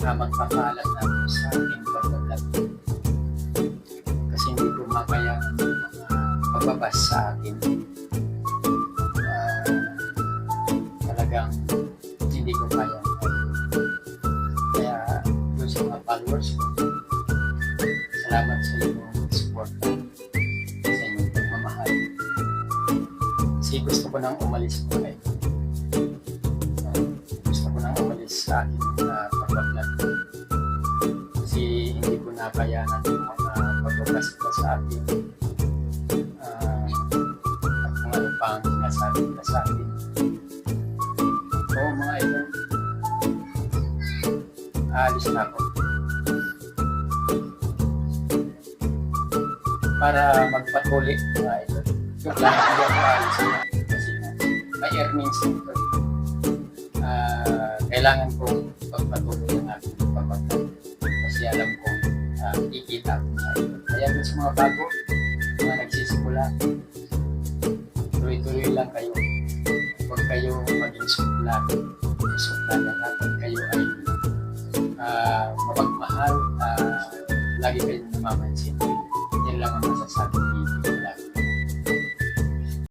magpapaalam na po sa aking pagbablog. Kasi hindi ko makayanan yung mga pagbabas sa akin. Talagang hindi ko kaya. Kaya doon sa mga followers ko, salamat sa inyong support, sa inyong pagmamahal. Kasi gusto ko nang umalis ko kayo. Gusto ko nang umalis sa aking pagbablog. Kasi hindi ko nakayanan yung mga pagbabas sa akin. At kung ano pa ang sinasabi nila sa akin. Oo mga idol, aalis na ako. Para magpatuloy mga idol. Yung lahat hindi ako aalis na. Kasi may earnings nito. Kailangan kong pagpatuloy ang aking pagbablog. Kasi alam kong ikita ako mga idol. Kaya dun sa mga bago, mga nagsisimula, tuloy-tuloy lang kayo. Huwag kayo maging suklat. Suklat na huwag kayo ay mapagmahal. Lagi kayong namamansin. Yan lang ang masasabi ko.